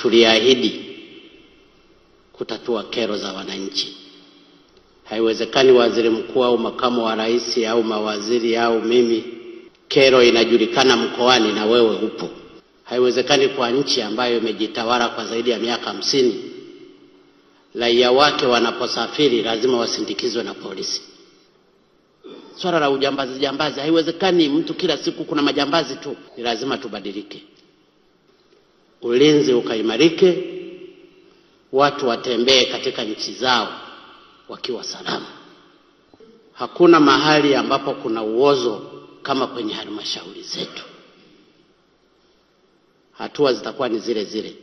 tuliahidi kutatua kero za wananchi. Haiwezekani waziri mkuu au makamu wa rais au mawaziri au mimi, kero inajulikana mkoani na wewe upo. Haiwezekani kwa nchi ambayo imejitawala kwa zaidi ya miaka 50, raia wake wanaposafiri lazima wasindikizwe na polisi. Swala la ujambazi, haiwezekani mtu kila siku kuna majambazi tu. Ni lazima tubadilike. Ulinzi ukaimarike, watu watembee katika nchi zao wakiwa salama. Hakuna mahali ambapo kuna uozo kama kwenye halmashauri zetu. Hatua zitakuwa ni zile zile.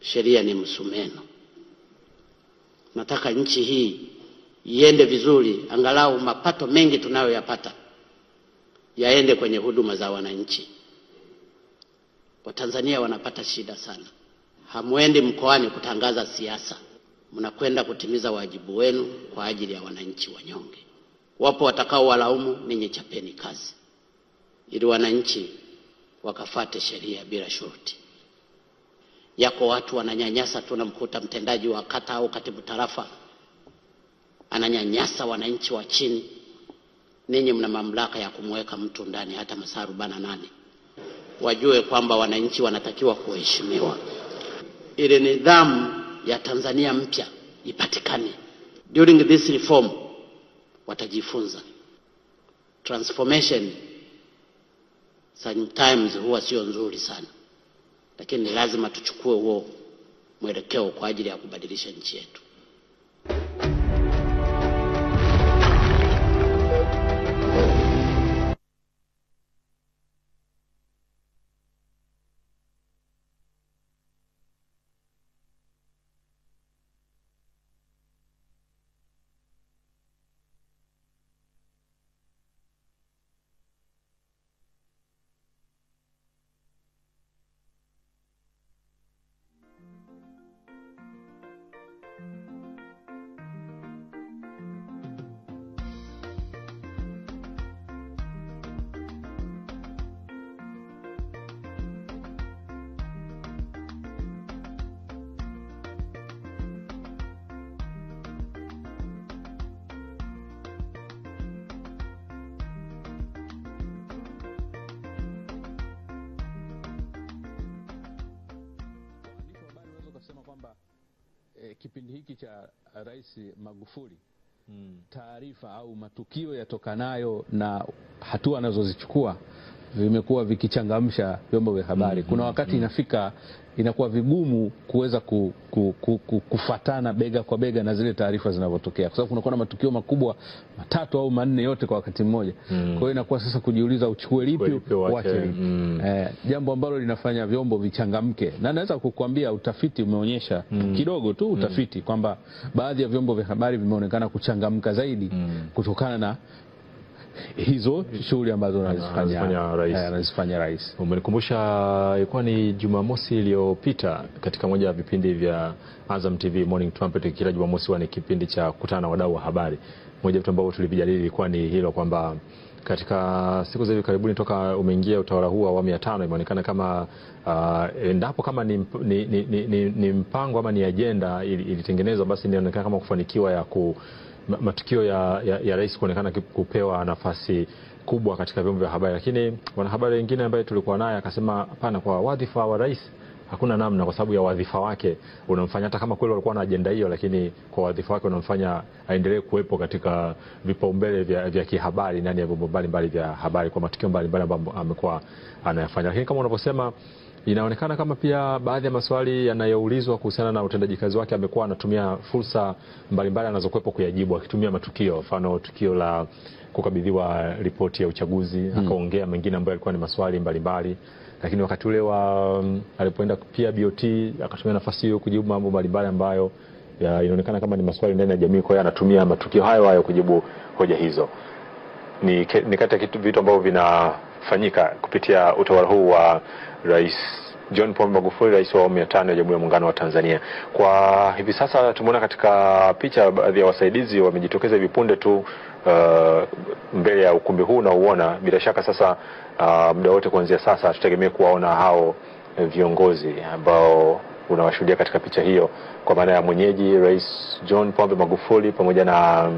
Sheria ni msumeno. Nataka nchi hii iende vizuri, angalau mapato mengi tunayoyapata yaende kwenye huduma za wananchi. Watanzania wanapata shida sana. Hamwendi mkoani kutangaza siasa. Mnakwenda kutimiza wajibu wenu kwa ajili ya wananchi wanyonge. Wapo watakao walaumu, ninyi chapeni kazi ili wananchi wakafate sheria bila shurti. Yako watu wananyanyasa, tunamkuta mtendaji wa kata au katibu tarafa ananyanyasa wananchi wa chini. Ninyi mna mamlaka ya kumweka mtu ndani hata masaa 48. Wajue kwamba wananchi wanatakiwa kuheshimiwa. Ile nidhamu ya Tanzania mpya ipatikane. During this reform watajifunza. Transformation sometimes huwa sio nzuri sana, lakini lazima tuchukue huo mwelekeo kwa ajili ya kubadilisha nchi yetu. Kipindi hiki cha Rais Magufuli, taarifa au matukio yatokanayo na hatua anazozichukua vimekuwa vikichangamsha vyombo vya habari. Kuna wakati inafika inakuwa vigumu kuweza kufatana bega kwa bega na zile taarifa zinazotokea, kwa sababu kunakuwa na matukio makubwa 3 au 4 yote kwa wakati mmoja. Kwa hiyo inakuwa sasa kujiuliza uchukue lipi uache lipi. Jambo ambalo linafanya vyombo vichangamke, na naweza kukuambia utafiti umeonyesha kidogo tu utafiti kwamba baadhi ya vyombo vya habari vimeonekana kuchangamka zaidi kutokana na hizo shughuli ambazo anazifanya rais. Umenikumbusha ilikuwa ni Jumamosi iliyopita katika moja ya vipindi vya Azam TV Morning Trumpet. Kila Jumamosi ni kipindi cha kukutana na wadau wa habari. Moja vitu ambavyo tulivijadili ilikuwa ni hilo kwamba katika siku za hivi karibuni toka umeingia utawala huu wa awamu ya 5 imeonekana kama endapo kama ni mpango ama ni agenda ilitengenezwa, basi inaonekana kama kufanikiwa ya matukio ya rais kuonekana kupewa nafasi kubwa katika vyombo vya habari. Lakini wanahabari wengine ambaye tulikuwa naye akasema hapana, kwa wadhifa wa rais hakuna namna, kwa sababu ya wadhifa wake unamfanya, hata kama kweli walikuwa na agenda hiyo, lakini kwa wadhifa wake unamfanya aendelee kuwepo katika vipaumbele vya kihabari ndani ya vyombo mbalimbali vya habari kwa matukio mbalimbali ambayo amekuwa anayafanya. Lakini kama unavyosema, inaonekana kama pia baadhi ya maswali yanayoulizwa kuhusiana na utendaji kazi wake amekuwa anatumia fursa mbalimbali anazokuepo kuyajibu, akitumia matukio. Mfano tukio la kukabidhiwa ripoti ya uchaguzi, akaongea mengine ambayo yalikuwa ni maswali mbalimbali. Lakini wakati ule alipoenda pia BOT akatumia nafasi hiyo kujibu mambo mbalimbali ambayo inaonekana kama ni maswali ndani ya jamii, kwa hiyo anatumia matukio hayo kujibu hoja hizo. Ni kati ya vitu ambavyo vinafanyika kupitia utawala huu wa Rais John Pombe Magufuli, rais wa awamu ya 5 ya Jamhuri ya Muungano wa Tanzania. Kwa hivi sasa tumeona katika picha baadhi ya wasaidizi wamejitokeza hivi punde tu mbele ya ukumbi huu na uona. Bila shaka sasa muda wote kuanzia sasa tutegemee kuwaona hao viongozi ambao unawashuhudia katika picha hiyo, kwa maana ya mwenyeji Rais John Pombe Magufuli pamoja na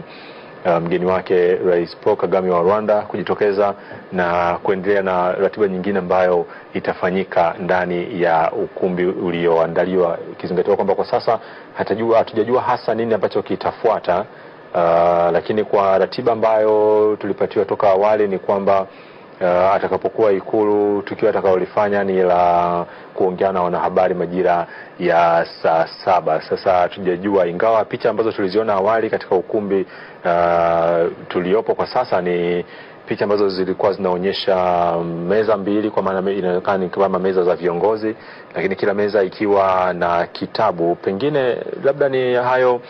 mgeni wake Rais Paul Kagame wa Rwanda kujitokeza na kuendelea na ratiba nyingine ambayo itafanyika ndani ya ukumbi ulioandaliwa, ikizingatiwa kwamba kwa sasa hatujajua hasa nini ambacho kitafuata. Lakini kwa ratiba ambayo tulipatiwa toka awali ni kwamba atakapokuwa Ikulu, tukio atakaolifanya ni la kuongea na wanahabari majira ya saa 7. Sasa hatujajua, ingawa picha ambazo tuliziona awali katika ukumbi tuliopo kwa sasa ni picha ambazo zilikuwa zinaonyesha meza mbili, kwa maana inaonekana ni kama meza za viongozi, lakini kila meza ikiwa na kitabu. Pengine labda ni hayo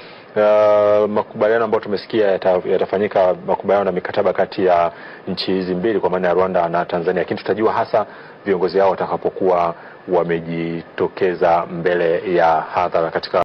makubaliano ambayo tumesikia yatafanyika, makubaliano na mikataba kati ya nchi hizi mbili, kwa maana ya Rwanda na Tanzania. Lakini tutajua hasa viongozi hao watakapokuwa wamejitokeza mbele ya hadhara katika